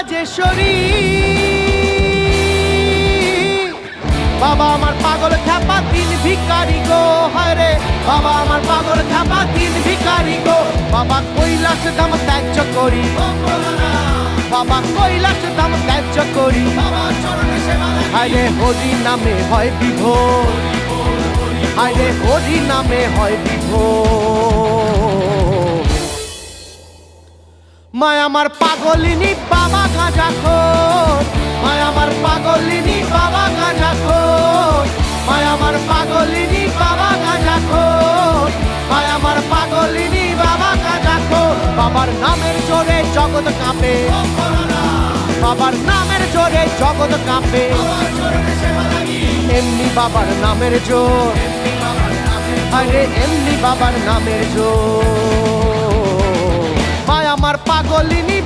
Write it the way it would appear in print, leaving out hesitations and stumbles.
রাজেশ্বরী। বাবা আমার পাগল খ্যাপা দিন ভিখারি গো, হায় রে বাবা আমার পাগল খ্যাপা দিন ভিখারি গো। বাবা কৈলাস ধাম ত্যায্য করি, বাবা কৈলাস ধাম ত্যায্য করি, হায় রে হরি নামে হয় বিভোর, হায় রে হরি নামে হয় বিভোর। মায় আমার পাগলিনী বাবা গাঁজাখোর, মায় আমার পাগলিনী বাবা গাঁজাখোর, মায় আমার পাগলিনী বাবা গাঁজাখোর, মায় আমার পাগলিনী বাবা গাঁজাখোর। বাবার নামের জোরে জগৎ কাঁপে, বাবার নামের জোরে জগৎ কাঁপে, এমনি বাবার নামের জোর, আরে এমনি বাবার নামের জোর। মায় আমার পাগলিনী